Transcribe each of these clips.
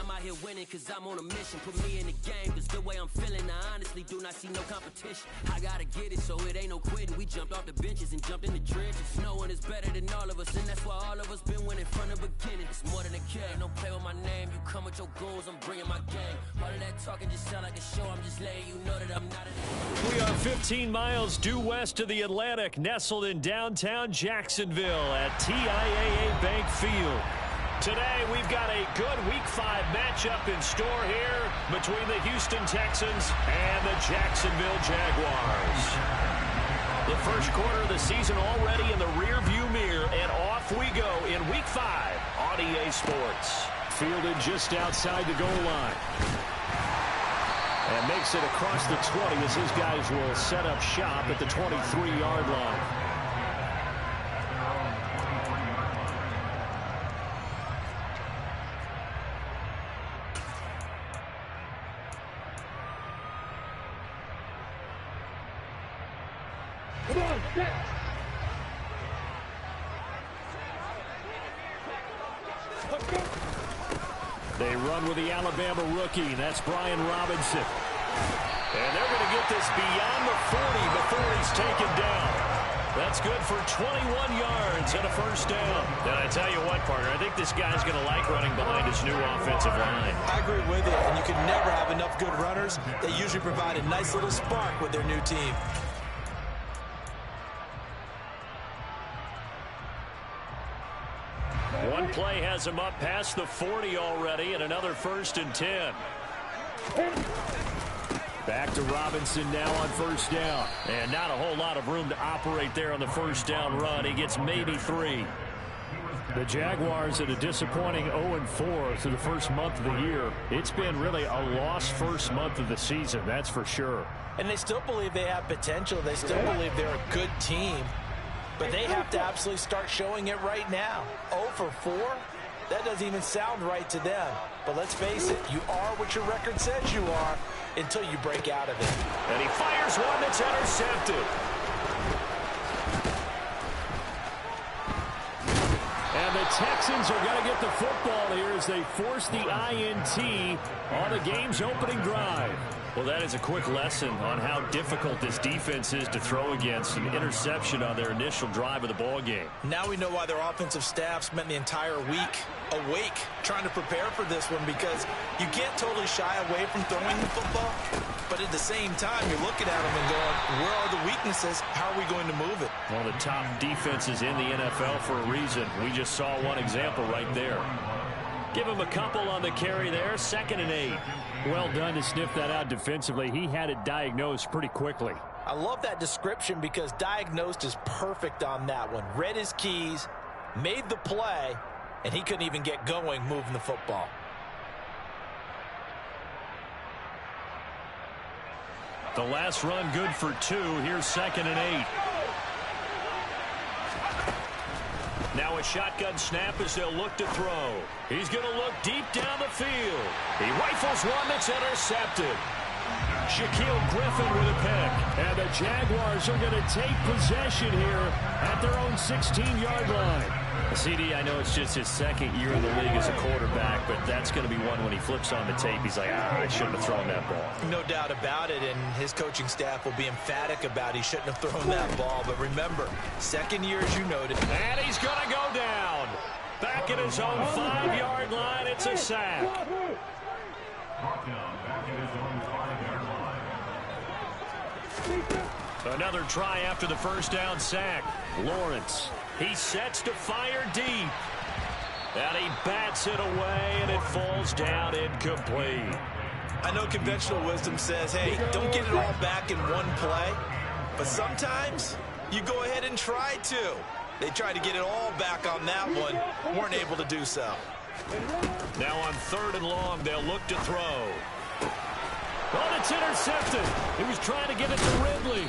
I'm out here winning cause I'm on a mission. Put me in the game cause the way I'm feeling, I honestly do not see no competition. I gotta get it, so it ain't no quitting. We jumped off the benches and jumped in the trenches. No one is better than all of us, and that's why all of us been winning from the beginning. It's more than a game, don't play with my name. You come with your goons, I'm bringing my game. All of that talking just sound like a show. I'm just letting you know that I'm not a... We are 15 miles due west of the Atlantic, nestled in downtown Jacksonville at TIAA Bank Field. Today, we've got a good Week 5 matchup in store here between the Houston Texans and the Jacksonville Jaguars. The first quarter of the season already in the rearview mirror, and off we go in Week 5 on EA Sports. Fielded just outside the goal line. And makes it across the 20 as his guys will set up shop at the 23-yard line. They run with the Alabama rookie. That's Brian Robinson. And they're going to get this beyond the 40 before he's taken down. That's good for 21 yards and a first down. And I tell you what, partner, I think this guy's going to like running behind his new offensive line. I agree with you, and you can never have enough good runners. They usually provide a nice little spark with their new team. One play has him up past the 40 already, and another 1st and 10. Back to Robinson now on first down. And not a whole lot of room to operate there on the first down run. He gets maybe 3. The Jaguars at a disappointing 0-4 through the first month of the year. It's been really a lost first month of the season, that's for sure. And they still believe they have potential. They still believe they're a good team. But they have to absolutely start showing it right now. 0-4? That doesn't even sound right to them. But let's face it, you are what your record says you are until you break out of it. And he fires one that's intercepted. And the Texans are going to get the football here as they force the INT on the game's opening drive. Well, that is a quick lesson on how difficult this defense is to throw against. An interception on their initial drive of the ball game. Now we know why their offensive staff spent the entire week awake trying to prepare for this one, because you can't totally shy away from throwing the football, but at the same time you're looking at them and going, where are the weaknesses? How are we going to move it? One of the top defenses in the NFL for a reason. We just saw one example right there. Give him a couple on the carry there. 2nd and 8. Well done to sniff that out defensively. He had it diagnosed pretty quickly. I love that description because diagnosed is perfect on that one. Read his keys, made the play, and he couldn't even get going moving the football. The last run good for 2. Here's 2nd and 8. Now a shotgun snap as they'll look to throw. He's going to look deep down the field. He rifles one that's intercepted. Shaquille Griffin with a pick. And the Jaguars are going to take possession here at their own 16-yard line. CD, I know it's just his 2nd year in the league as a quarterback, but that's going to be one when he flips on the tape. He's like, I shouldn't have thrown that ball. No doubt about it, and his coaching staff will be emphatic about he shouldn't have thrown that ball. But remember, 2nd year, as you noted. And he's going to go down. Back at his own 5-yard line, it's a sack. Another try after the first down sack. Lawrence. He sets to fire deep. And he bats it away, and it falls down incomplete. I know conventional wisdom says, hey, don't get it all back in one play. But sometimes you go ahead and try to. They tried to get it all back on that one. Weren't able to do so. Now on 3rd and long, they'll look to throw. Well, it's intercepted. He was trying to get it to Ridley.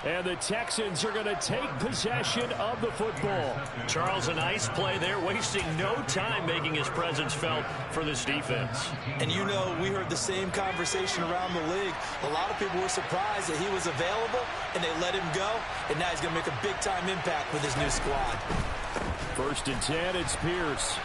And the Texans are going to take possession of the football. Charles, a nice play there, wasting no time making his presence felt for this defense. And you know, we heard the same conversation around the league. A lot of people were surprised that he was available, and they let him go. And now he's going to make a big-time impact with his new squad. 1st and 10, it's Pierce.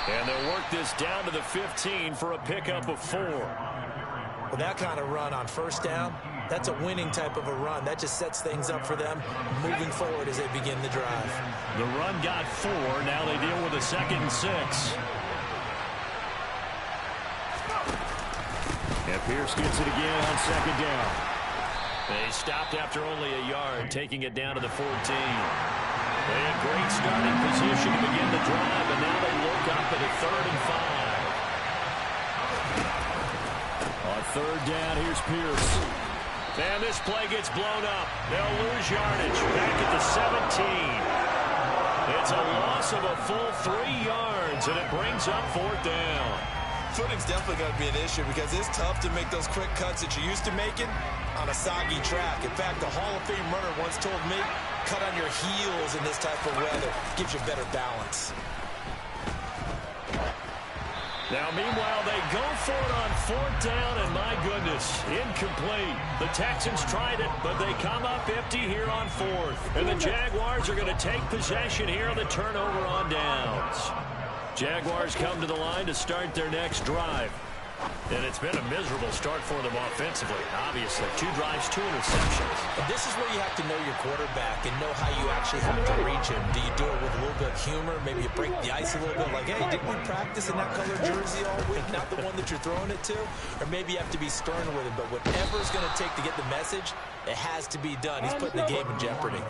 And they'll work this down to the 15 for a pickup of 4. Well, that kind of run on first down, that's a winning type of a run. That just sets things up for them moving forward as they begin the drive. The run got 4. Now they deal with a 2nd and 6. And Pierce gets it again on 2nd down. They stopped after only a yard, taking it down to the 14. They had great starting position to begin the drive, and now they look up at a 3rd and 5. On 3rd down, here's Pierce. And this play gets blown up. They'll lose yardage back at the 17. It's a loss of a full 3 yards, and it brings up 4th down. Footing's definitely going to be an issue because it's tough to make those quick cuts that you're used to making on a soggy track. In fact, the Hall of Fame runner once told me, cut on your heels in this type of weather. Gives you better balance. Now, meanwhile, they go for it on 4th down, and my goodness, incomplete. The Texans tried it, but they come up empty here on 4th. And the Jaguars are going to take possession here on the turnover on downs. Jaguars come to the line to start their next drive. And it's been a miserable start for them offensively. Obviously, 2 drives, 2 interceptions. And this is where you have to know your quarterback and know how you actually have to reach him. Do you do it with a little bit of humor? Maybe you break the ice a little bit like, hey, didn't we practice in that color jersey all week? Not the one that you're throwing it to? Or maybe you have to be stern with him. But whatever it's going to take to get the message, it has to be done. He's putting the game in jeopardy.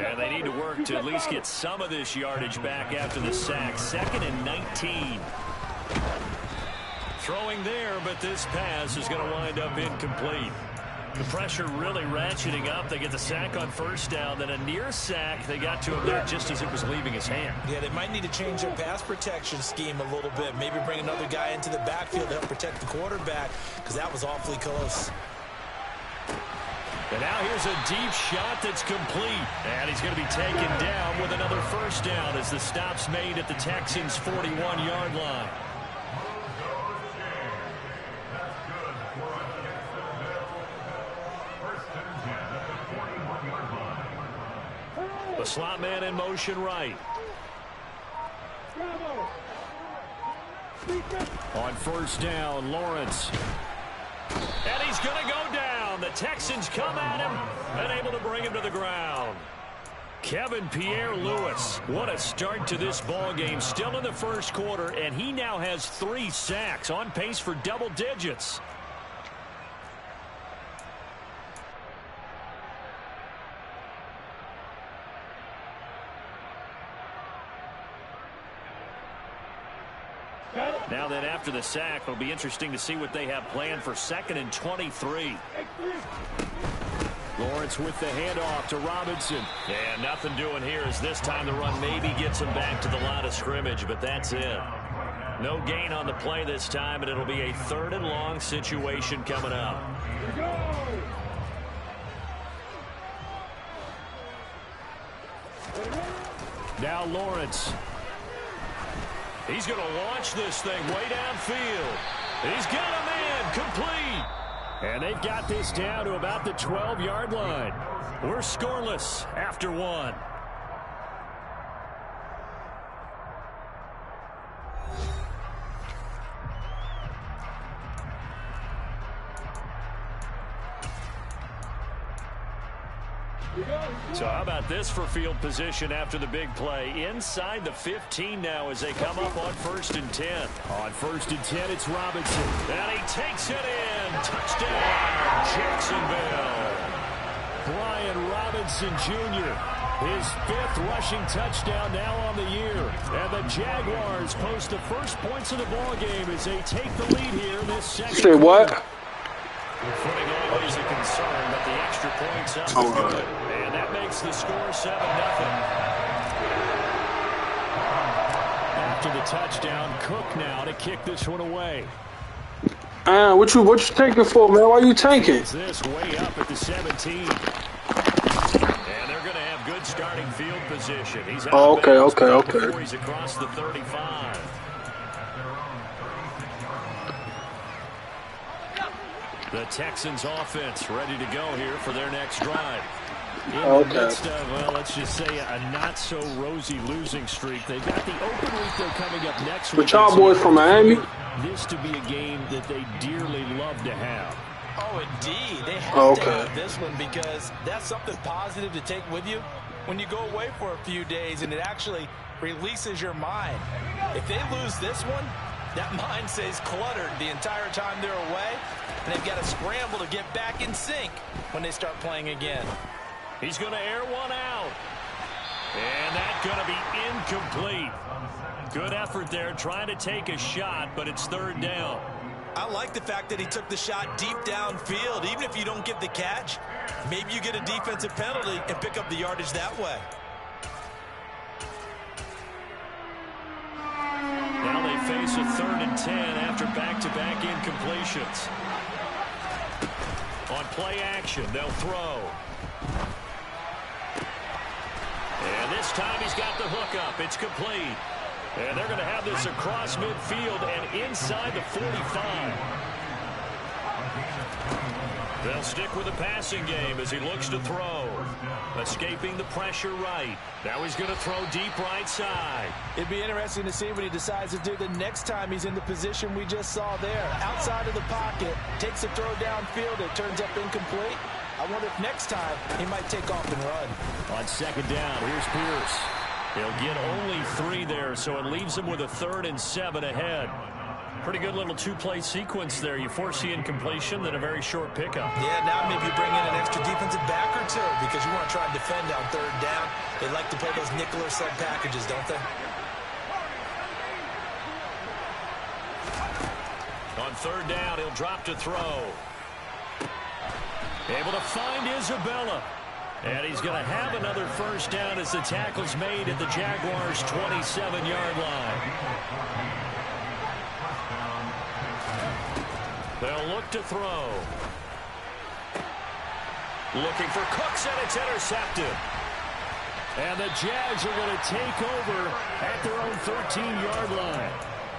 And they need to work to at least get some of this yardage back after the sack. 2nd and 19. Throwing there, but this pass is going to wind up incomplete. The pressure really ratcheting up. They get the sack on 1st down, then a near sack. They got to him there just as it was leaving his hand. Yeah, they might need to change their pass protection scheme a little bit. Maybe bring another guy into the backfield to help protect the quarterback, because that was awfully close. And now here's a deep shot that's complete. And he's going to be taken down with another 1st down as the stop's made at the Texans' 41-yard line. The slot man in motion right. On 1st down, Lawrence. And he's going to go down. The Texans come at him and able to bring him to the ground. Kevin Pierre-Louis, what a start to this ball game. Still in the 1st quarter, and he now has 3 sacks, on pace for double digits. Now then, after the sack, it'll be interesting to see what they have planned for 2nd and 23. Lawrence with the handoff to Robinson. And nothing doing here as this time the run maybe gets him back to the line of scrimmage, but that's it. No gain on the play this time, and it'll be a 3rd and long situation coming up. Now Lawrence. He's going to launch this thing way downfield. He's got a man complete. And they've got this down to about the 12-yard line. We're scoreless after 1. So how about this for field position after the big play? Inside the 15 now as they come up on 1st and 10. On 1st and 10, it's Robinson. And he takes it in. Touchdown, Jacksonville. Brian Robinson Jr., his 5th rushing touchdown now on the year. And the Jaguars post the first points of the ball game as they take the lead here in this second. Say what? Footing always a concern, but the extra points up is good. And that makes the score 7-0. After the touchdown, Cook now to kick this one away. What you tanking for, man? Why you tanking? It's this way up at the 17. And they're going to have good starting field position. He's out before he's across the 35. The Texans offense ready to go here for their next drive. In the midst of, well, let's just say a not-so-rosy losing streak. They've got the open week they're coming up next week. But y'all boys from Miami? This to be a game that they dearly love to have. Oh, indeed. They have to have this one because that's something positive to take with you when you go away for a few days, and it actually releases your mind. If they lose this one, that mind stays cluttered the entire time they're away, and they've got to scramble to get back in sync when they start playing again. He's going to air one out. And that's going to be incomplete. Good effort there trying to take a shot, but it's third down. I like the fact that he took the shot deep downfield. Even if you don't get the catch, maybe you get a defensive penalty and pick up the yardage that way. Now they face a 3rd and 10 after back-to-back incompletions. On play action, they'll throw. And this time he's got the hook up. It's complete. And they're going to have this across midfield and inside the 45. They'll stick with the passing game as he looks to throw. Escaping the pressure right. Now he's going to throw deep right side. It'd be interesting to see what he decides to do the next time he's in the position we just saw there. Outside of the pocket, takes a throw downfield. It turns up incomplete. I wonder if next time he might take off and run. On second down, here's Pierce. He'll get only 3 there, so it leaves him with a 3rd and 7 ahead. Pretty good little 2-play sequence there. You force the incompletion, then a very short pickup. Yeah, now maybe you bring in an extra defensive back or two because you want to try and defend on 3rd down. They like to play those nickel or sub packages, don't they? On 3rd down, he'll drop to throw. Able to find Isabella. And he's going to have another first down as the tackle's made at the Jaguars' 27-yard line. They'll look to throw. Looking for Cooks, and it's intercepted. And the Jags are going to take over at their own 13-yard line.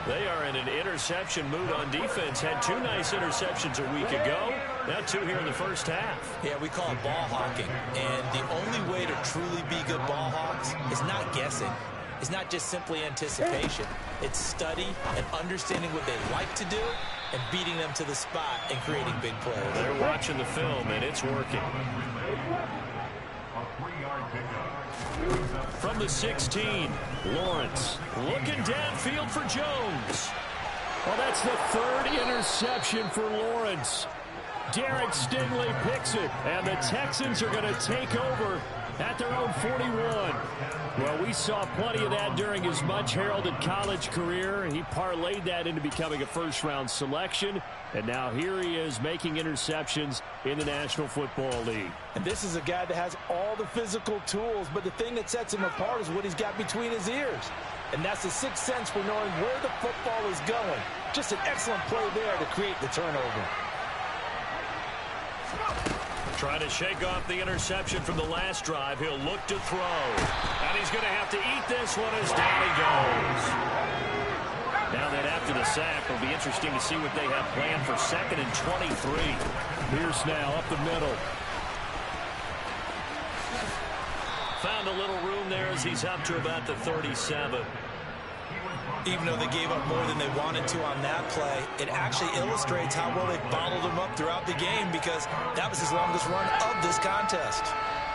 They are in an interception mood on defense. Had 2 nice interceptions a week ago. Now 2 here in the first half. Yeah, we call it ball hawking. And the only way to truly be good ball hawks is not guessing. It's not just simply anticipation. It's study and understanding what they like to do and beating them to the spot and creating big plays. They're watching the film, and it's working. From the 16, Lawrence looking downfield for Jones. Well, that's the 3rd interception for Lawrence. Derek Stingley picks it, and the Texans are going to take over at their own 41. Well, we saw plenty of that during his much-heralded college career. He parlayed that into becoming a first-round selection, and now here he is making interceptions in the National Football League. And this is a guy that has all the physical tools, but the thing that sets him apart is what he's got between his ears. And that's the 6th sense for knowing where the football is going. Just an excellent play there to create the turnover. Trying to shake off the interception from the last drive. He'll look to throw. And he's going to have to eat this one as down he goes. Now that after the sack, it'll be interesting to see what they have planned for 2nd and 23. Pierce now up the middle. Found a little room there as he's up to about the 37. Even though they gave up more than they wanted to on that play, it actually illustrates how well they bottled him up throughout the game because that was his longest run of this contest.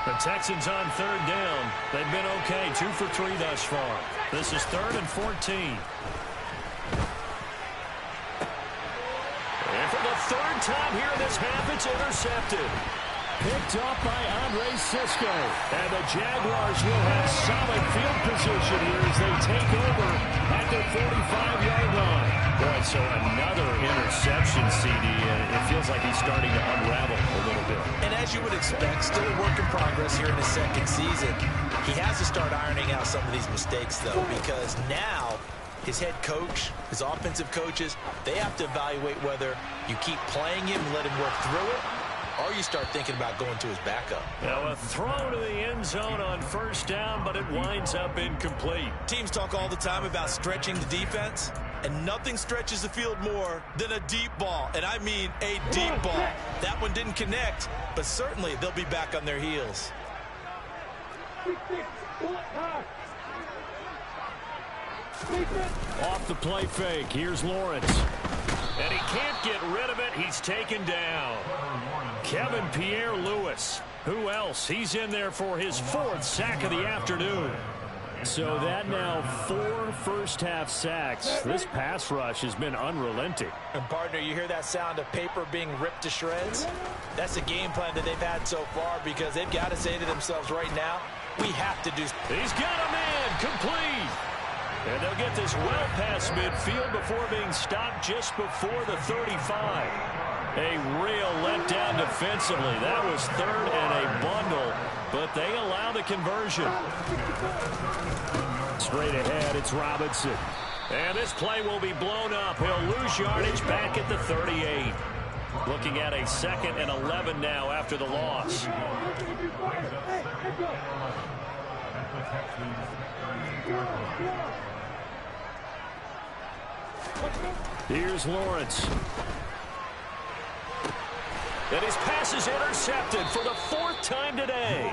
The Texans on 3rd down. They've been okay, 2 for 3 thus far. This is 3rd and 14. And for the 3rd time here in this half, it's intercepted. Picked up by Andre Cisco. And the Jaguars will have solid field position here as they take over at their 45-yard line. Boy, so another interception, CD. It feels like he's starting to unravel a little bit. And as you would expect, still a work in progress here in his 2nd season. He has to start ironing out some of these mistakes, though, because now his head coach, his offensive coaches, they have to evaluate whether you keep playing him and let him work through it, or you start thinking about going to his backup. Now a throw to the end zone on 1st down, but it winds up incomplete. Teams talk all the time about stretching the defense, and nothing stretches the field more than a deep ball, and I mean a deep ball. That one didn't connect, but certainly they'll be back on their heels. Off the play fake, here's Lawrence. And he can't get rid of it. He's taken down. Kevin Pierre-Louis. Who else? He's in there for his 4th sack of the afternoon. So that now 4 first-half sacks. This pass rush has been unrelenting. And, partner, you hear that sound of paper being ripped to shreds? That's the game plan that they've had so far because they've got to say to themselves right now, we have to do. He's got a man complete. And they'll get this well past midfield before being stopped just before the 35. A real letdown defensively. That was 3rd and a bundle, but they allow the conversion. Straight ahead, it's Robinson. And this play will be blown up. He'll lose yardage back at the 38. Looking at a 2nd and 11 now after the loss. Here's Lawrence. And his pass is intercepted for the 4th time today.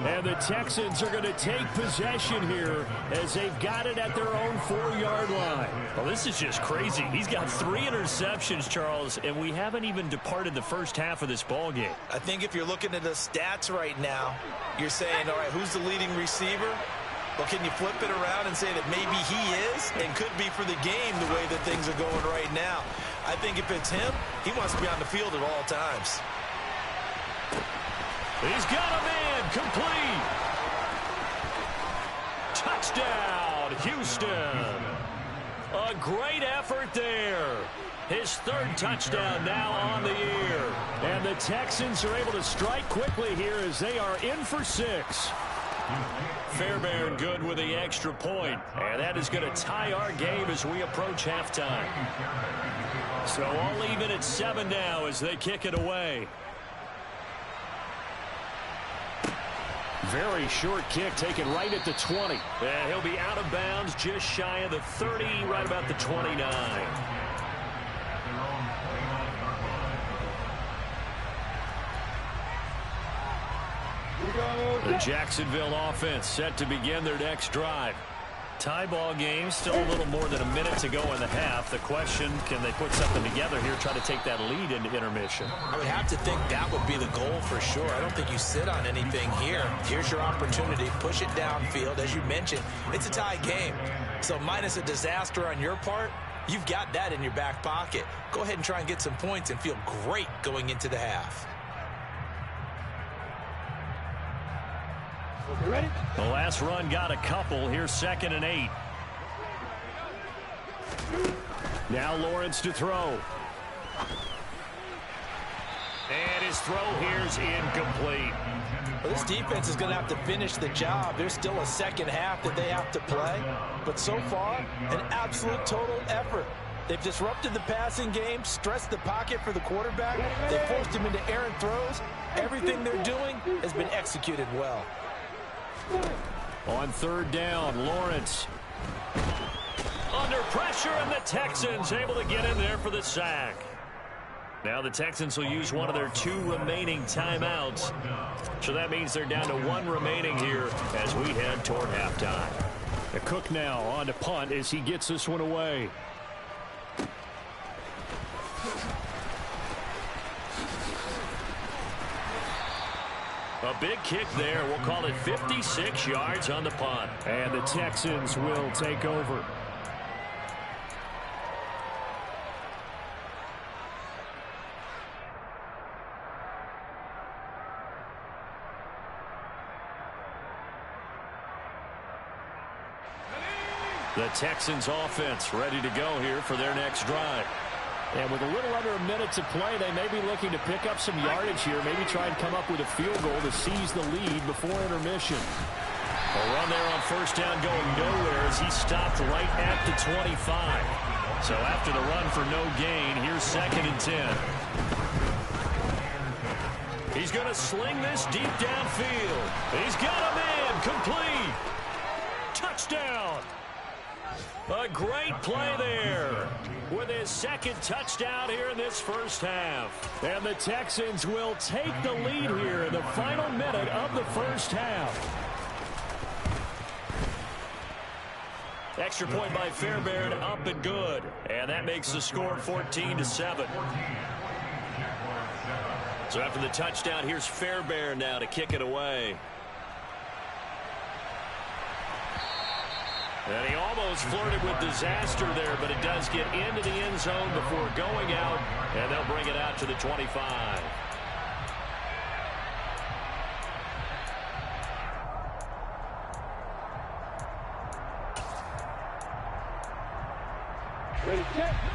And the Texans are going to take possession here as they've got it at their own 4-yard line. Well, this is just crazy. He's got 3 interceptions, Charles, and we haven't even departed the first half of this ball game. I think if you're looking at the stats right now, you're saying, all right, who's the leading receiver? Well, can you flip it around and say that maybe he is and could be for the game the way that things are going right now? I think if it's him, he wants to be on the field at all times. He's got a man complete. Touchdown, Houston. A great effort there. His 3rd touchdown now on the year. And the Texans are able to strike quickly here as they are in for 6. Fairbairn good with the extra point. And that is going to tie our game as we approach halftime. So all even at 7 now as they kick it away. Very short kick taken right at the 20. And he'll be out of bounds just shy of the 30, right about the 29. The Jacksonville offense set to begin their next drive. Tie ball game, still a little more than a minute to go in the half. The question, can they put something together here, try to take that lead into intermission? I would have to think that would be the goal for sure. I don't think you sit on anything here. Here's your opportunity. Push it downfield. As you mentioned, it's a tie game. So minus a disaster on your part, you've got that in your back pocket. Go ahead and try and get some points and feel great going into the half. You ready? The last run got a couple. Here's 2nd and 8. Now Lawrence to throw. And his throw here's incomplete. Well, this defense is going to have to finish the job. There's still a second half that they have to play. But so far, an absolute total effort. They've disrupted the passing game, stressed the pocket for the quarterback. They forced him into errant throws. Everything they're doing has been executed well. On 3rd down, Lawrence. Under pressure, and the Texans able to get in there for the sack. Now the Texans will use one of their 2 remaining timeouts. So that means they're down to 1 remaining here as we head toward halftime. The Cook now on to punt as he gets this one away. A big kick there. We'll call it 56 yards on the punt. And the Texans will take over. The Texans offense ready to go here for their next drive. And with a little under a minute to play, they may be looking to pick up some yardage here, maybe try and come up with a field goal to seize the lead before intermission. A run there on 1st down going nowhere as he stopped right at the 25. So after the run for no gain, here's 2nd and 10. He's going to sling this deep downfield. He's got a man complete. Touchdown. A great play there with his 2nd touchdown here in this first half. And the Texans will take the lead here in the final minute of the first half. Extra point by Fairbairn, up and good. And that makes the score 14-7. So after the touchdown, here's Fairbairn now to kick it away. And he almost flirted with disaster there, but it does get into the end zone before going out, and they'll bring it out to the 25.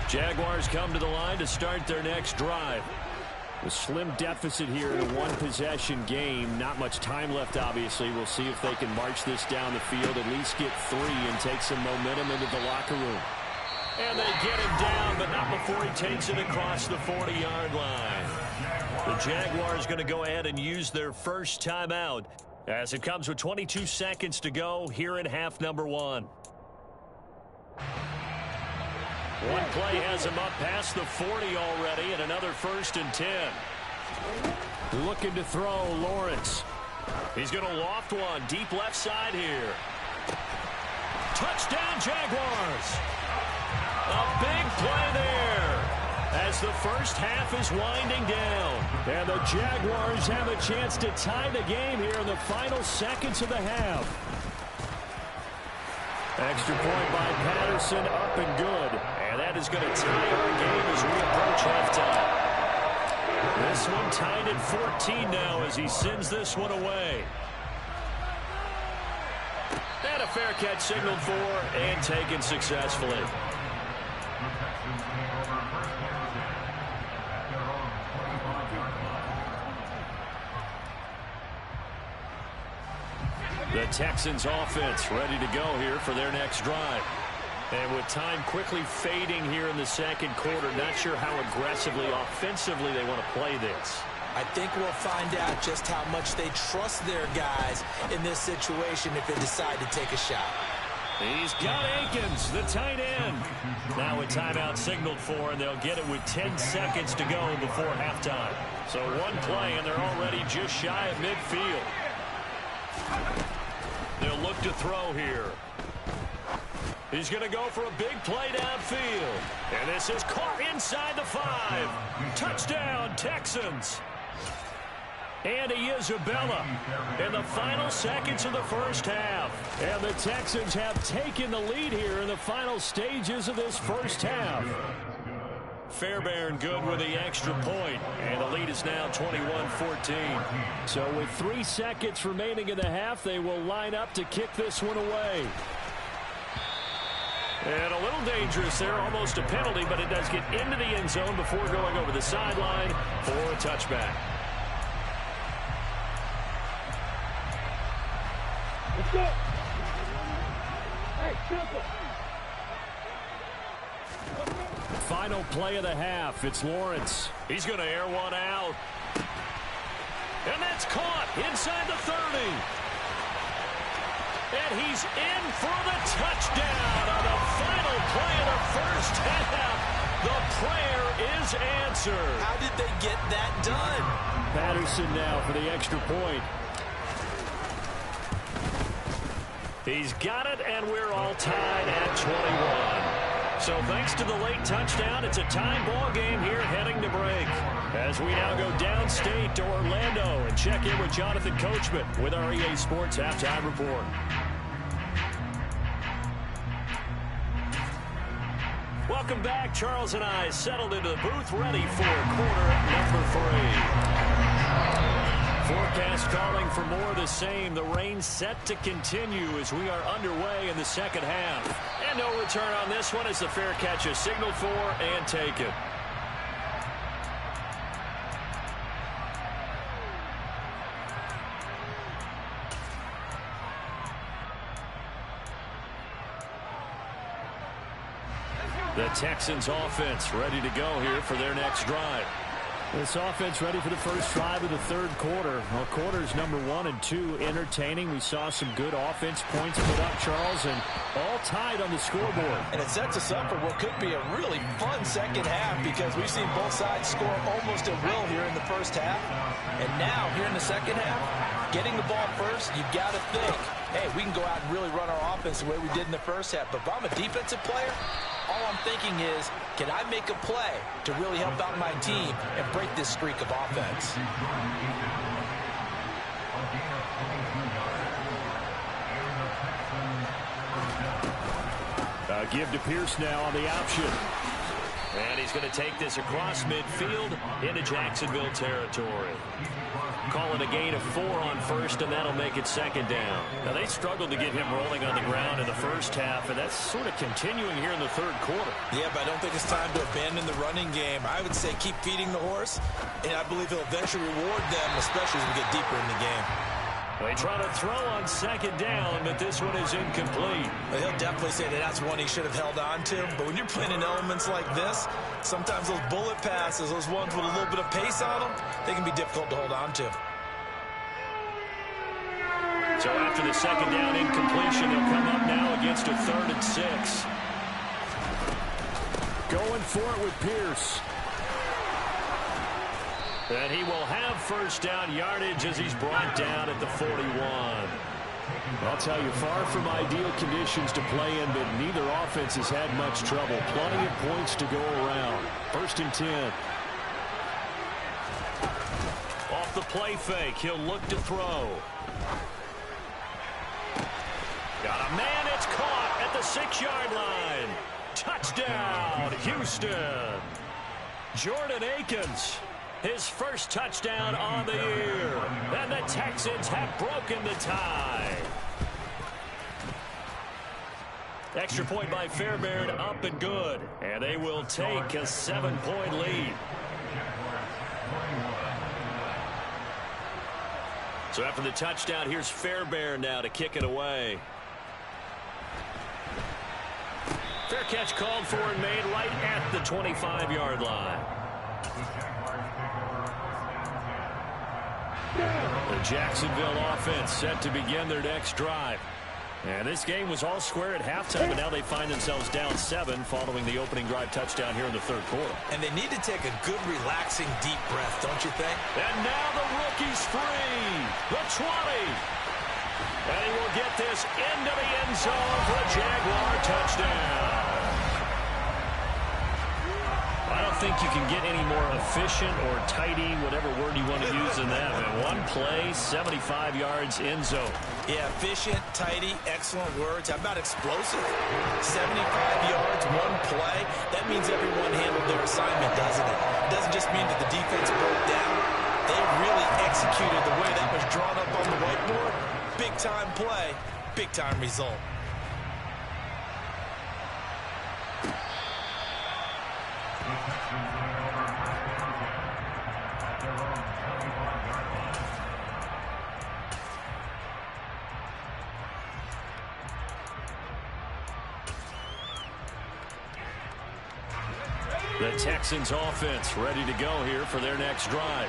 Jaguars come to the line to start their next drive. A slim deficit here in a one-possession game. Not much time left, obviously. We'll see if they can march this down the field, at least get 3 and take some momentum into the locker room. And they get him down, but not before he takes it across the 40-yard line. The Jaguars going to go ahead and use their first timeout as it comes with 22 seconds to go here in half number 1. One play has him up past the 40 already, and another 1st and 10. Looking to throw, Lawrence. He's going to loft one, deep left side here. Touchdown, Jaguars! A big play there as the first half is winding down. And the Jaguars have a chance to tie the game here in the final seconds of the half. Extra point by Patterson, up and good. And that is going to tie our game as we approach halftime. This one tied at 14 now as he sends this one away. And a fair catch signaled for and taken successfully. The Texans offense ready to go here for their next drive. And with time quickly fading here in the second quarter, not sure how aggressively, offensively they want to play this. I think we'll find out just how much they trust their guys in this situation if they decide to take a shot. He's got Akins, the tight end. Now a timeout signaled for, and they'll get it with 10 seconds to go before halftime. So one play, and they're already just shy of midfield. They'll look to throw here. He's going to go for a big play downfield. And this is caught inside the 5. Touchdown, Texans. Andy Isabella in the final seconds of the first half. And the Texans have taken the lead here in the final stages of this first half. Fairbairn good with the extra point, and the lead is now 21-14. So with 3 seconds remaining in the half, they will line up to kick this one away. And a little dangerous there, almost a penalty, but it does get into the end zone before going over the sideline for a touchback. Let's go. Hey, simple. Final play of the half. It's Lawrence. He's going to air one out. And that's caught inside the 30. And he's in for the touchdown on the final play of the first half. The prayer is answered. How did they get that done? Patterson now for the extra point. He's got it, and we're all tied at 21. So thanks to the late touchdown, it's a tie ball game here heading to break. As we now go downstate to Orlando and check in with Jonathan Coachman with our EA Sports Halftime Report. Welcome back. Charles and I settled into the booth ready for quarter number 3. Forecast calling for more of the same. The rain set to continue as we are underway in the second half. And no return on this one as the fair catch is signaled for and taken. The Texans offense ready to go here for their next drive. This offense ready for the first drive of the third quarter. Well, quarters number 1 and 2 entertaining. We saw some good offense points put up, Charles, and all tied on the scoreboard. And it sets us up for what could be a really fun second half because we've seen both sides score almost at will here in the first half. And now, here in the second half, getting the ball first, you've got to think hey, we can go out and really run our offense the way we did in the first half. But if I'm a defensive player, all I'm thinking is, can I make a play to really help out my team and break this streak of offense? Give to Pierce now on the option. And he's going to take this across midfield into Jacksonville territory. Calling a gain of 4 on first, and that'll make it second down. Now, they struggled to get him rolling on the ground in the first half, and that's sort of continuing here in the third quarter. Yeah, but I don't think it's time to abandon the running game. I would say keep feeding the horse, and I believe he'll eventually reward them, especially as we get deeper in the game. They try to throw on second down, but this one is incomplete. Well, he'll definitely say that that's one he should have held on to. But when you're playing in elements like this, sometimes those bullet passes, those ones with a little bit of pace on them, they can be difficult to hold on to. So after the second down incompletion, he'll come up now against a 3rd and 6. Going for it with Pierce. And he will have first down yardage as he's brought down at the 41. I'll tell you, far from ideal conditions to play in, but neither offense has had much trouble. Plenty of points to go around. 1st and 10. Off the play fake, he'll look to throw. Got a man, it's caught at the 6-yard line. Touchdown, Houston. Jordan Akins. His first touchdown on the year. And the Texans have broken the tie. Extra point by Fairbairn, up and good. And they will take a 7-point lead. So after the touchdown, here's Fairbairn now to kick it away. Fair catch called for and made right at the 25-yard line. The Jacksonville offense set to begin their next drive. And this game was all square at halftime, but now they find themselves down 7 following the opening drive touchdown here in the third quarter. And they need to take a good, relaxing, deep breath, don't you think? And now the rookie's free. The 20. And he will get this into the end zone for a Jaguar touchdown. I don't think you can get any more efficient or tidy, whatever word you want to use in that. One play, 75 yards, end zone. Yeah, efficient, tidy, excellent words. How about explosive? 75 yards, one play. That means everyone handled their assignment, doesn't it? It doesn't just mean that the defense broke down. They really executed the way that was drawn up on the whiteboard. Big-time play, big-time result. The Texans offense ready to go here for their next drive.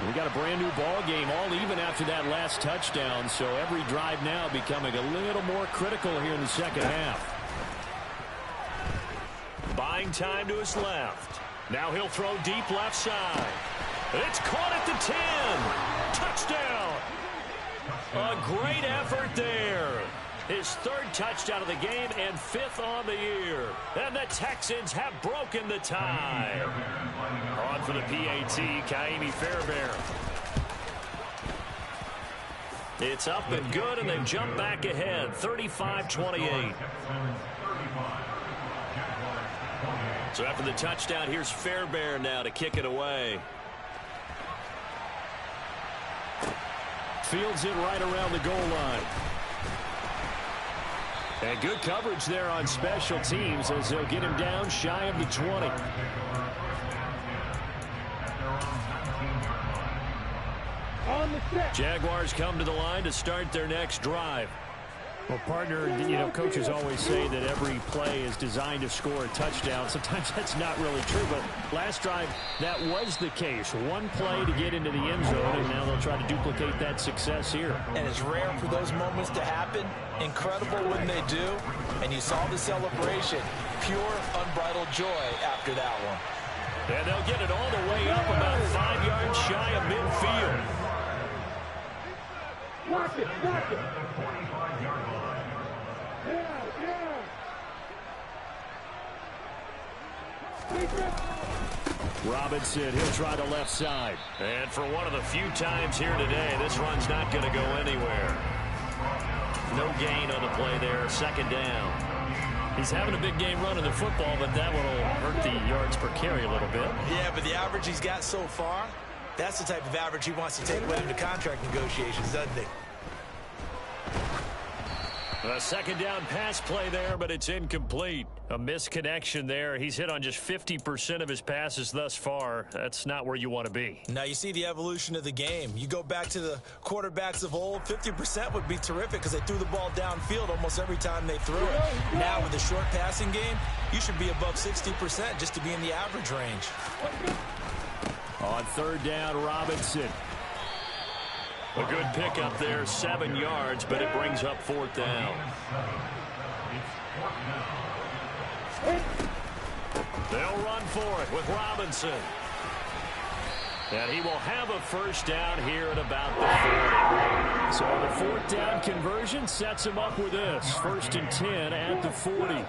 We got a brand new ball game, all even after that last touchdown, so every drive now becoming a little more critical here in the second half. Buying time to his left. Now he'll throw deep left side. It's caught at the 10. Touchdown. A great effort there. His 3rd touchdown of the game and 5th on the year. And the Texans have broken the tie. On for the PAT, Kaimi Fairbairn. It's up and good, and they've jumped back ahead, 35-28. So after the touchdown, here's Fairbairn now to kick it away. Fields it right around the goal line. And good coverage there on special teams as they'll get him down shy of the 20. Jaguars come to the line to start their next drive. Well, partner, you know, coaches always say that every play is designed to score a touchdown. Sometimes that's not really true, but last drive, that was the case. One play to get into the end zone, and now they'll try to duplicate that success here. And it's rare for those moments to happen. Incredible when they do. And you saw the celebration. Pure, unbridled joy after that one. And they'll get it all the way up about 5 yards shy of midfield. Watch it, watch it. Robinson, he'll try the left side. And for one of the few times here today, this run's not going to go anywhere. No gain on the play there, second down. He's having a big game running the football, but that one will hurt the yards per carry a little bit. Yeah, but the average he's got so far, that's the type of average he wants to take with him to contract negotiations, doesn't he? A second down pass play there, but it's incomplete. A misconnection there. He's hit on just 50% of his passes thus far. That's not where you want to be. Now you see the evolution of the game. You go back to the quarterbacks of old, 50% would be terrific because they threw the ball downfield almost every time they threw it. Now with the short passing game, you should be above 60% just to be in the average range. On third down, Robinson. A good pickup there, 7 yards, but it brings up fourth down. They'll run for it with Robinson. And he will have a first down here at about the 40. So the fourth down conversion sets him up with this. First and 10 at the 40.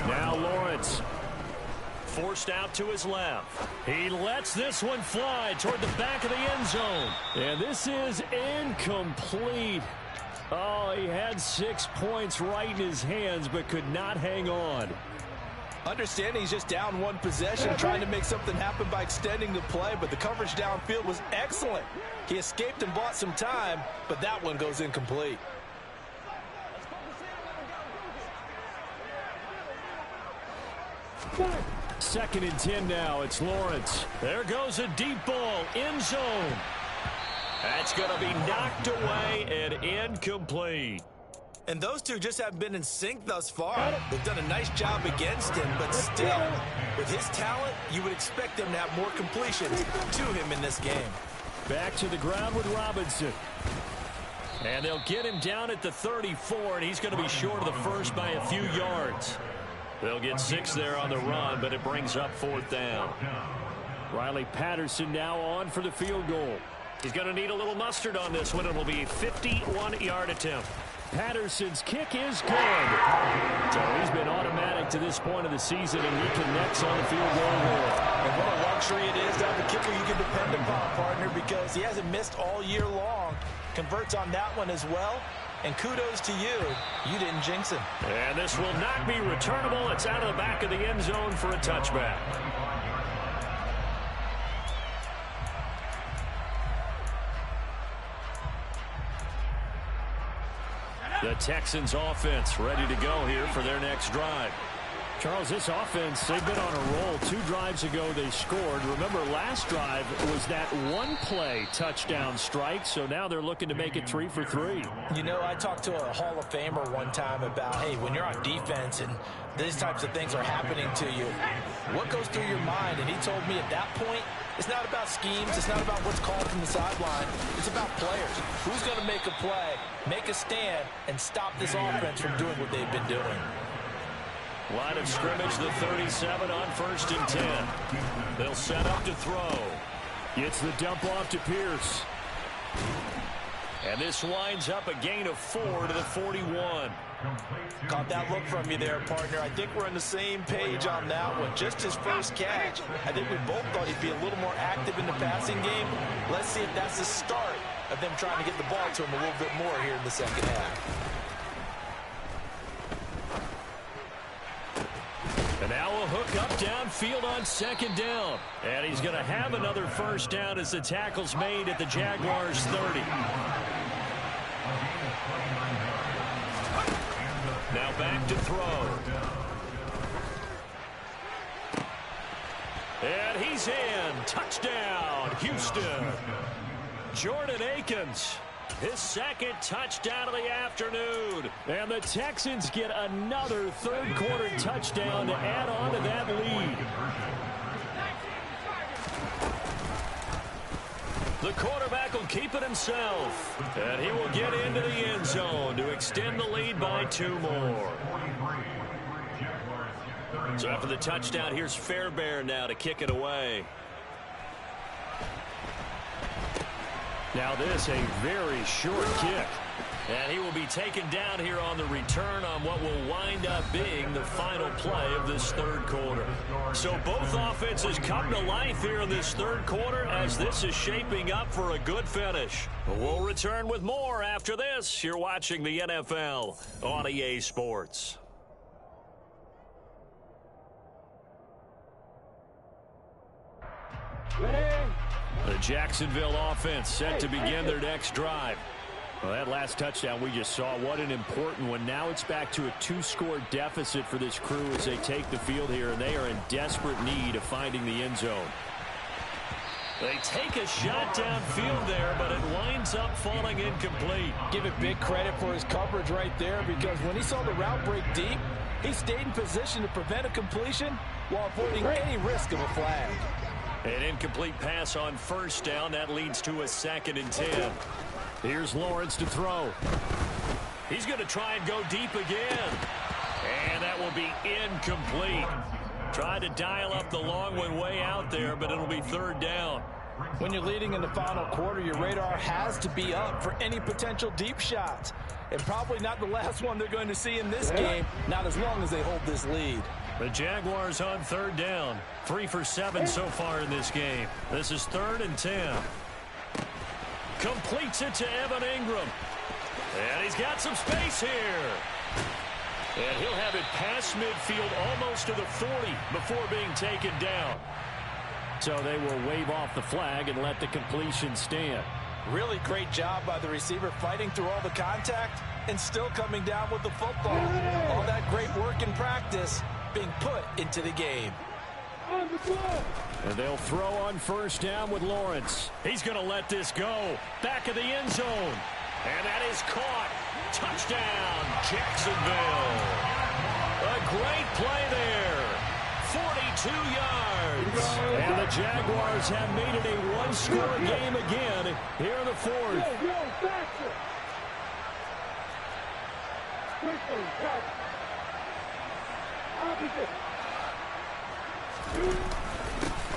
Now Lawrence. Forced out to his left. He lets this one fly toward the back of the end zone. And this is incomplete. Oh, he had 6 points right in his hands, but could not hang on. Understanding he's just down one possession, trying to make something happen by extending the play, but the coverage downfield was excellent. He escaped and bought some time, but that one goes incomplete. Second and 10 now. It's Lawrence. There goes a deep ball, end zone. That's going to be knocked away and incomplete. And those two just haven't been in sync thus far. They've done a nice job against him, but still, with his talent, you would expect them to have more completions to him in this game. Back to the ground with Robinson. And they'll get him down at the 34, and he's going to be short of the first by a few yards. They'll get 6 there on the run, but it brings up fourth down. Riley Patterson now on for the field goal. He's going to need a little mustard on this one. It will be a 51-yard attempt. Patterson's kick is good. So he's been automatic to this point of the season, and he connects on the field goal hole. And what a luxury it is to have a kicker you can depend upon, partner, because he hasn't missed all year long. Converts on that one as well. And kudos to you. You didn't jinx him. And this will not be returnable. It's out of the back of the end zone for a touchback. The Texans offense ready to go here for their next drive. Charles, this offense, they've been on a roll. 2 drives ago they scored. Remember, last drive was that one-play touchdown strike, so now they're looking to make it 3 for 3. You know, I talked to a Hall of Famer one time about, hey, when you're on defense and these types of things are happening to you, what goes through your mind? And he told me at that point, it's not about schemes. It's not about what's called from the sideline. It's about players. Who's going to make a play, make a stand, and stop this offense from doing what they've been doing? Line of scrimmage, the 37 on first and 10. They'll set up to throw. Gets the dump off to Pierce. And this winds up a gain of 4 to the 41. Caught that look from you there, partner. I think we're on the same page on that one. Just his first catch. I think we both thought he'd be a little more active in the passing game. Let's see if that's the start of them trying to get the ball to him a little bit more here in the second half. And now a hook up downfield on second down. And he's going to have another first down as the tackle's made at the Jaguars' 30. Now back to throw. And he's in. Touchdown, Houston. Jordan Akins. His second touchdown of the afternoon. And the Texans get another third-quarter touchdown to add on to that lead. The quarterback will keep it himself. And he will get into the end zone to extend the lead by 2 more. So after the touchdown, here's Fairbairn now to kick it away. Now this, a very short kick. And he will be taken down here on the return on what will wind up being the final play of this third quarter. So both offenses come to life here in this third quarter as this is shaping up for a good finish. We'll return with more after this. You're watching the NFL on EA Sports. The Jacksonville offense set to begin their next drive. Well, that last touchdown we just saw, what an important one. Now it's back to a 2-score deficit for this crew as they take the field here, and they are in desperate need of finding the end zone. They take a shot downfield there, but it winds up falling incomplete. Give it big credit for his coverage right there, because when he saw the route break deep, he stayed in position to prevent a completion while avoiding any risk of a flag. An incomplete pass on first down. That leads to a 2nd and 10. Here's Lawrence to throw. He's going to try and go deep again. And that will be incomplete. Tried to dial up the long one way out there, but it'll be 3rd down. When you're leading in the final quarter, your radar has to be up for any potential deep shots. And probably not the last one they're going to see in this game, not as long as they hold this lead. The Jaguars on 3rd down. 3 for 7 so far in this game. This is 3rd and 10. Completes it to Evan Ingram. And he's got some space here. And he'll have it past midfield almost to the 40 before being taken down. So they will wave off the flag and let the completion stand. Really great job by the receiver fighting through all the contact and still coming down with the football. All that great work in practice being put into the game. And they'll throw on 1st down with Lawrence. He's going to let this go. Back of the end zone. And that is caught. Touchdown, Jacksonville. A great play there. 42 yards. And the Jaguars have made it a 1-score game again here in the 4th.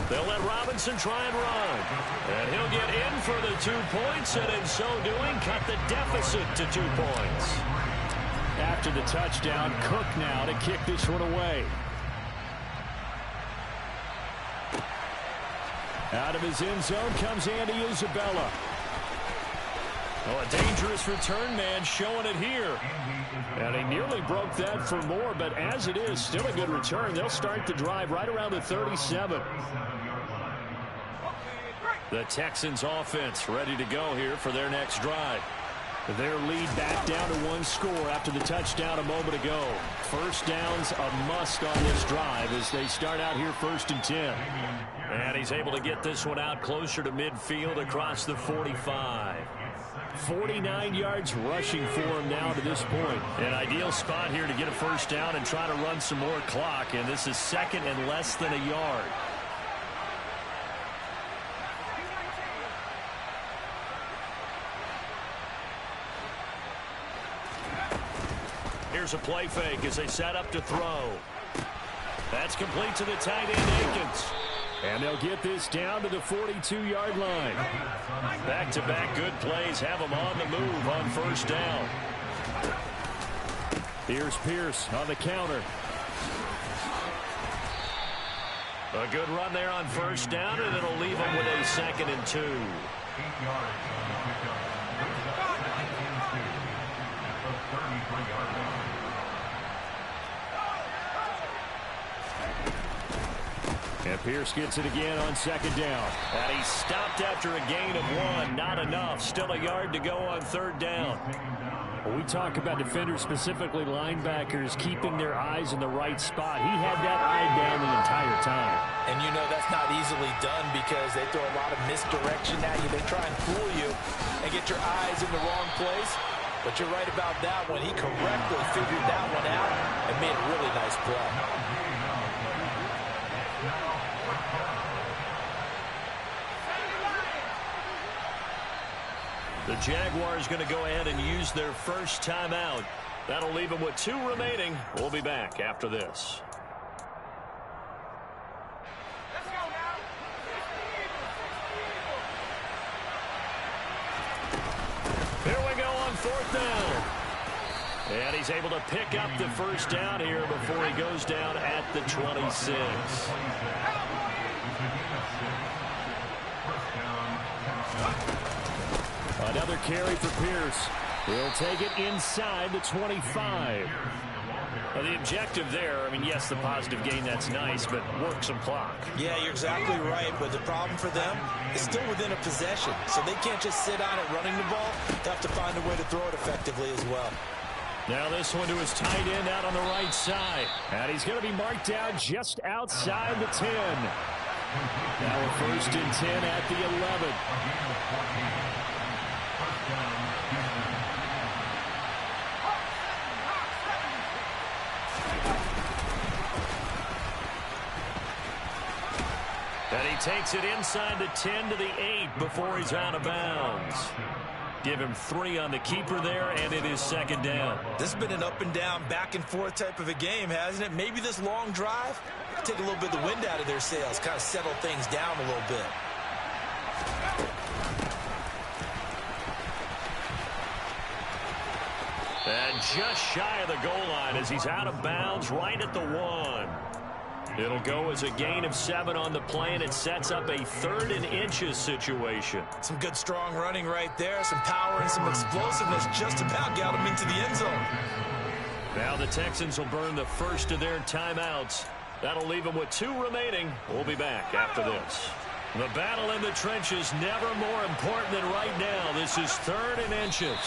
They'll let Robinson try and run. And he'll get in for the 2 points, and in so doing, cut the deficit to 2 points. After the touchdown, Cook now to kick this one away. Out of his end zone comes Andy Isabella. Oh, a dangerous return man showing it here. And he nearly broke that for more, but as it is, still a good return. They'll start the drive right around the 37. The Texans offense ready to go here for their next drive. Their lead back down to 1 score after the touchdown a moment ago. 1st down's a must on this drive as they start out here 1st and 10. And he's able to get this one out closer to midfield across the 45. 49 yards rushing for him now to this point. An ideal spot here to get a 1st down and try to run some more clock. And this is 2nd and less than a yard. Here's a play fake as they set up to throw. That's complete to the tight end, Akins. And they'll get this down to the 42-yard line. Back-to-back good plays have them on the move on 1st down. Here's Pierce on the counter. A good run there on 1st down, and it'll leave them with a 2nd and 2. And Pierce gets it again on 2nd down. And he stopped after a gain of 1. Not enough. Still a yard to go on 3rd down. When we talk about defenders, specifically linebackers, keeping their eyes in the right spot, he had that eye down the entire time. And you know that's not easily done because they throw a lot of misdirection at you. They try and fool you and get your eyes in the wrong place. But you're right about that one. He correctly figured that one out and made a really nice play. The Jaguars going to go ahead and use their 1st timeout. That'll leave them with 2 remaining. We'll be back after this. Here we go on 4th down. And he's able to pick up the first down here before he goes down at the 26. Another carry for Pierce. He'll take it inside the 25. Well, the objective there, I mean, yes, the positive gain, that's nice, but work some clock. Yeah, you're exactly right, but the problem for them is still within a possession, so they can't just sit on it running the ball. They have to find a way to throw it effectively as well. Now this one to his tight end out on the right side. And he's going to be marked down just outside the 10. Now a 1st and 10 at the 11. And he takes it inside the 10 to the 8 before he's out of bounds. Give him 3 on the keeper there, and it is 2nd down. This has been an up and down, back and forth type of a game, hasn't it? Maybe this long drive take a little bit of the wind out of their sails, kind of settle things down a little bit. And just shy of the goal line as he's out of bounds right at the 1. It'll go as a gain of 7 on the play, and it sets up a 3rd and inches situation. Some good strong running right there, some power and some explosiveness just about got him into the end zone. Now the Texans will burn the first of their timeouts. That'll leave them with 2 remaining. We'll be back after this. The battle in the trenches never more important than right now. This is 3rd and inches.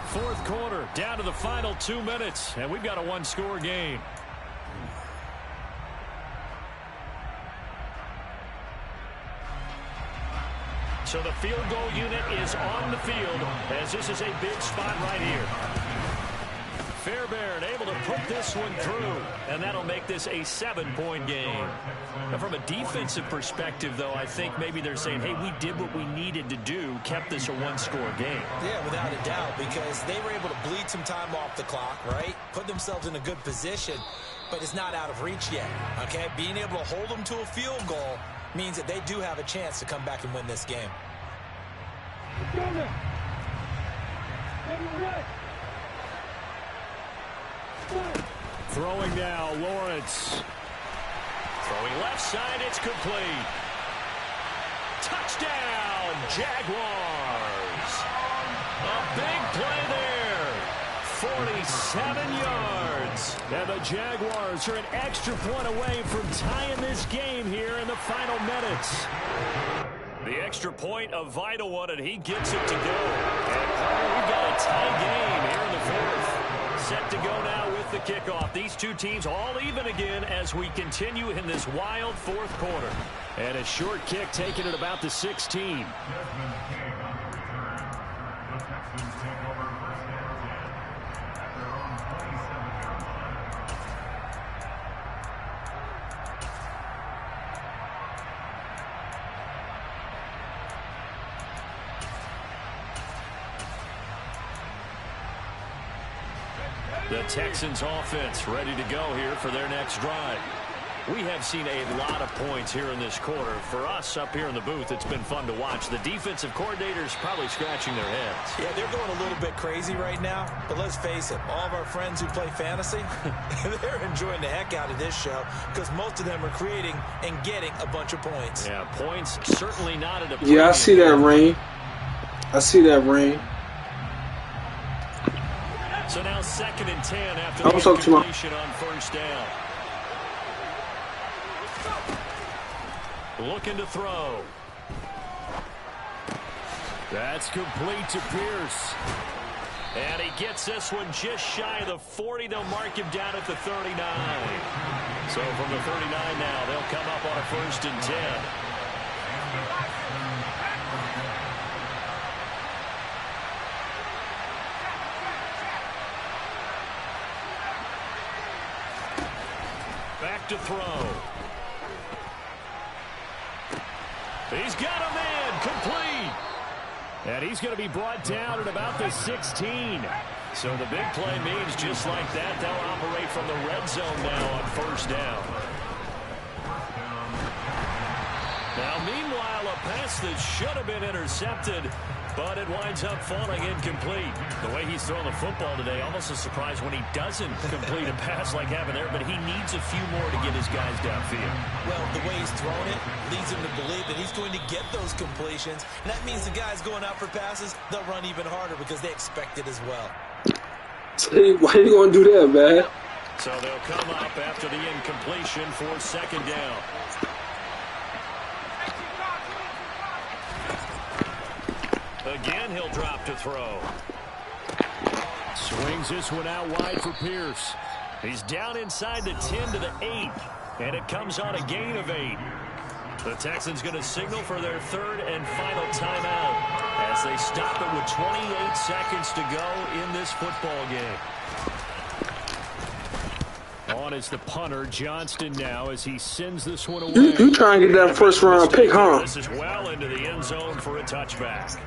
Fourth quarter, down to the final 2 minutes, and we've got a 1-score game. So the field goal unit is on the field, as this is a big spot right here. Fairbairn able to put this one through, and that'll make this a 7-point game. Now, from a defensive perspective, though, I think maybe they're saying, hey, we did what we needed to do, kept this a 1-score game. Yeah, without a doubt, because they were able to bleed some time off the clock, right? Put themselves in a good position, but it's not out of reach yet, okay? Being able to hold them to a field goal means that they do have a chance to come back and win this game. Throwing now, Lawrence. Throwing left side, it's complete. Touchdown, Jaguars. A big play there. 47 yards. And the Jaguars are an extra point away from tying this game here in the final minutes. The extra point, a vital one, and he gets it to go. And we've got a tie game here in the 4th. Set to go now with the kickoff. These two teams all even again as we continue in this wild 4th quarter. And a short kick taken at about the 16. The Texans offense ready to go here for their next drive. We have seen a lot of points here in this quarter. For us up here in the booth, it's been fun to watch. The defensive coordinators probably scratching their heads. Yeah, they're going a little bit crazy right now. But let's face it, all of our friends who play fantasy, they're enjoying the heck out of this show because most of them are creating and getting a bunch of points. Yeah, points certainly not at a Yeah, I see that, Rain. I see that, Rain. So now 2nd and 10 after the incompletion on 1st down. Looking to throw. That's complete to Pierce. And he gets this one just shy of the 40. They'll mark him down at the 39. So from the 39 now, they'll come up on a 1st and 10. Back to throw. He's got a man complete. And he's going to be brought down at about the 16. So the big play means just like that, they'll operate from the red zone now on first down. Now, meanwhile, a pass that should have been intercepted, but it winds up falling incomplete. The way he's throwing the football today, almost a surprise when he doesn't complete a pass like having there, but he needs a few more to get his guys downfield. Well, the way he's thrown it leads him to believe that he's going to get those completions. And that means the guys going out for passes, they'll run even harder because they expect it as well. Hey, why are you going to do that, man? So they'll come up after the incompletion for second down. Again, he'll drop to throw. Swings this one out wide for Pierce. He's down inside the 10 to the 8, and it comes on a gain of 8. The Texans going to signal for their third and final timeout as they stop it with 28 seconds to go in this football game. On is the punter, Johnston, now as he sends this one away. You trying to get that first round pick, huh? This is well into the end zone for a touchback.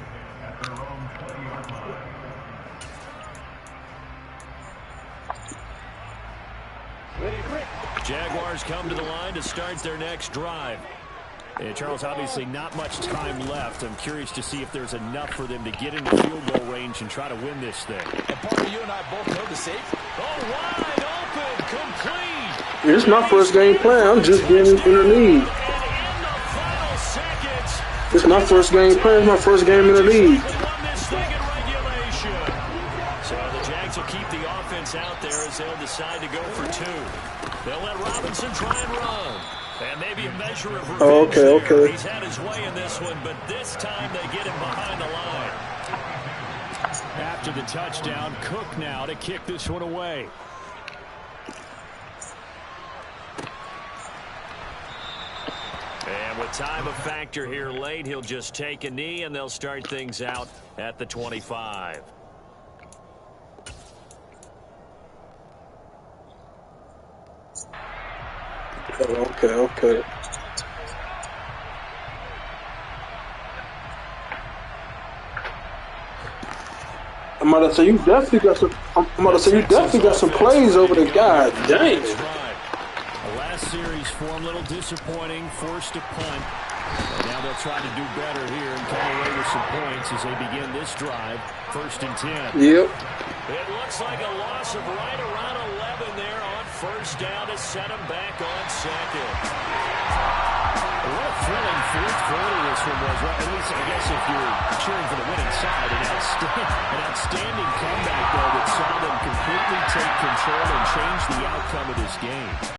Jaguars come to the line to start their next drive. And Charles, obviously not much time left. I'm curious to see if there's enough for them to get into field goal range and try to win this thing. And Parker, you and I both know the safety. Oh, wide open, complete. This is my first game playing. I'm just getting in the league. It's my first game playing. It's my first game in the league. So the Jags will keep the offense out there as they'll decide to go for 2. They'll let Robinson try and run. And maybe a measure of revenge there. He's had his way in this one, but this time they get him behind the line. After the touchdown, Cook now to kick this one away. And with time a factor here late, he'll just take a knee, and they'll start things out at the 25. Okay. I'm about to say you definitely got some plays over the guy. Dang. The last series for him, a little disappointing, forced to punt. And now they'll try to do better here and come away with some points as they begin this drive. 1st and 10. Yep. It looks like a loss of right around 11 there on first down to set him back on second. What a thrilling fourth quarter this one was. Right? At least, I guess, if you're cheering for the winning side, an outstanding comeback, though, that saw them completely take control and change the outcome of this game.